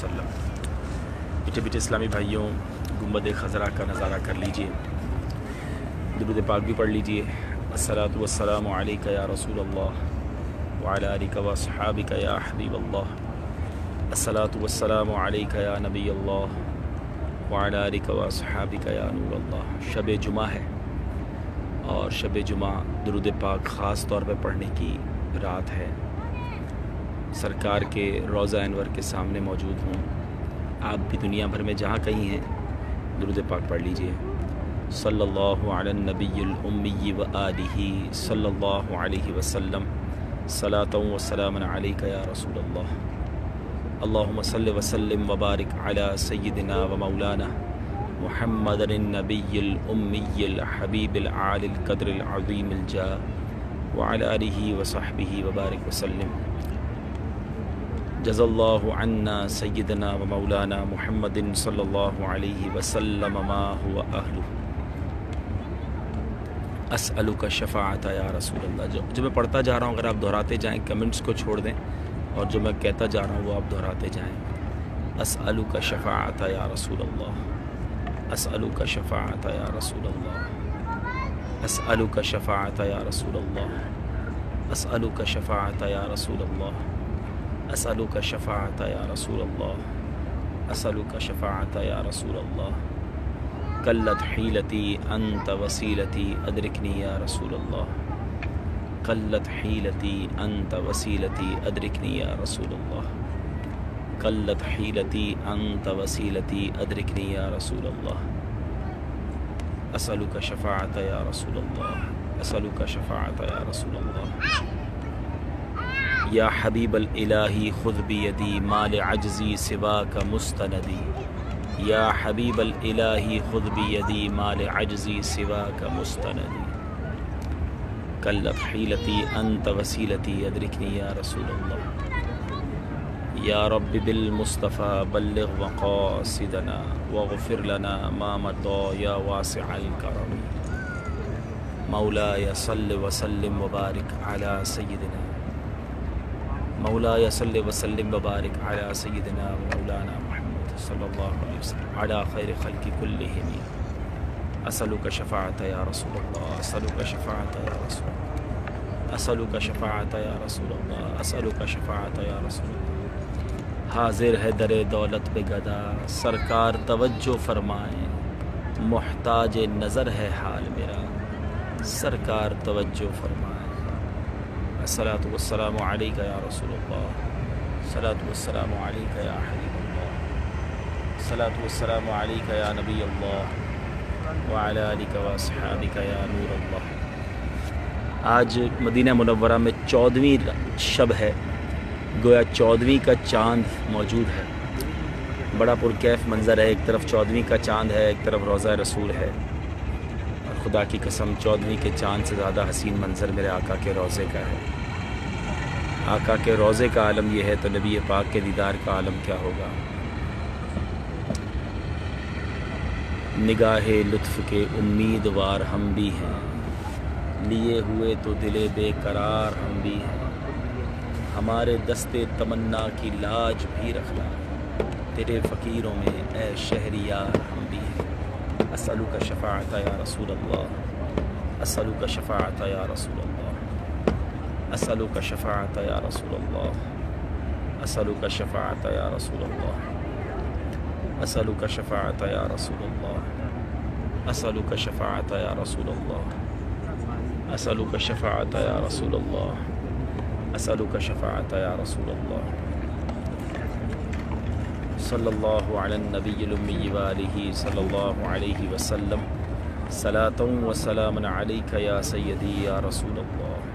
وسلم۔ میٹھے میٹھے اسلامی بھائیوں، گنبد خضرا کا نظارہ کر لیجئے، درود پاک بھی پڑھ لیجئے۔ الصلاۃ والسلام علیک یا رسول اللہ وعلی آلک و اصحابک یا حبیب اللہ۔ الصلاۃ والسلام علیک یا نبی اللہ وعلی آلک و اصحابک یا نور اللہ۔ شب جمعہ ہے اور شب جمعہ درود پاک خاص طور پہ پڑھنے کی رات ہے۔ سرکار کے روضہ انور کے سامنے موجود ہوں، آپ بھی دنیا بھر میں جہاں کہیں ہیں درود پاک پڑھ لیجئے۔ صلی اللہ علی النبی الامی و آلہ صلی اللہ علیہ وسلم، صلاۃ و سلام علیک یا رسول اللہ۔ اللہم صلی وسلم وبارک علی سیدنا و مولانا محمد النبی الامی الحبیب العالی القدر العظیم الجاہ وعلی آلہ وصحبہ وبارک وسلم۔ جزا اللہ عنا سیدنا و مولانا محمد صلی اللہ علیہ وسلم ما هو اہلہ۔ اسألک شفاعت یا رسول اللہ۔ جو میں پڑھتا جا رہا ہوں اگر آپ دہراتے جائیں، کمنٹس کو چھوڑ دیں، اور جو میں کہتا جا رہا ہوں وہ آپ دہراتے جائیں۔ اسألک شفاعت یا رسول اللہ، اسألک شفاعت یا رسول اللہ، اسألک شفاعت یا رسول اللہ، اسألک شفاعت یا رسول اللہ، اسألک شفاعت یا رسول اللہ، اسألک شفاعت یا رسول اللہ۔ قلت حیلتی انت وسیلتی ادرکنی یا رسول اللہ، قلت حیلتی انت وسیلتی ادرکنی یا رسول اللہ، قلت حیلتی انت وسیلتی ادرکنی یا رسول اللہ۔ اسألک شفاعت یا رسول اللہ، اسألک شفاعت یا رسول اللہ۔ یا حبیب الالہ خذ بیدی ما لعجزی سواک مستندی، یا حبیب الالہ خذ بیدی ما لعجزی سواک مستندی۔ قلت حیلتی انت وسیلتی ادرکنی یا رسول اللہ۔ یا رب بالمصطفیٰ بلغ مقاصدنا واغفر لنا ما مضى یا واسع الکرم۔ مولاي صل وسلم وبارک علی سیدنا، مولاي صل وسلم وبارک علی سیدنا مولانا محمد صلی اللہ علیہ وسلم علی خیر خلق کلہم۔ اسألک شفاعت یا رسول اللہ، اسألک شفاعت یا رسول اللہ، اسألک شفاعت یا رسول اللہ، اسألک شفاعت یا رسول اللہ۔ حاضر ہے در دولت پہ گدا، سرکار توجہ فرمائیں، محتاج نظر ہے حال میرا، سرکار توجہ فرمائیں۔ الصلاۃ والسلام علیک یا رسول اللہ، الصلاۃ والسلام علیک یا حبیب اللہ، الصلاۃ والسلام علیک یا نبی اللہ وعلی آلک و اصحابک یا نور اللہ۔ آج مدینہ منورہ میں 14ویں شب ہے، گویا 14ویں کا چاند موجود ہے۔ بڑا پرکیف منظر ہے، ایک طرف 14ویں کا چاند ہے، ایک طرف روضہ رسول ہے، اور خدا کی قسم 14ویں کے چاند سے زیادہ حسین منظر میرے آقا کے روضے کا ہے۔ آقا کے روضے کا عالم یہ ہے تو نبی پاک کے دیدار کا عالم کیا ہوگا۔ نگاہ لطف کے امیدوار ہم بھی ہیں، لیے ہوئے تو دل بے قرار ہم بھی ہیں، ہمارے دستے تمنا کی لاج بھی رکھنا، تیرے فقیروں میں اے شہریار ہم بھی ہیں۔ اسألک شفاعت یا رسول اللہ، اسألک شفاعت یا رسول اللہ، اسألک شفاعت یا رسول اللہ، اسألک شفاعت یا رسول اللہ، اسألک شفاعت یا رسول اللہ، اسألک شفاعت یا رسول اللہ، اسألک شفاعت یا رسول اللہ، اسألک شفاعت یا رسول اللہ۔ صلی اللہ علی النبی الامی وآلہ صلی اللہ علیہ وسلم، صلاۃ و سلام علیک یا سیدی یا رسول اللہ۔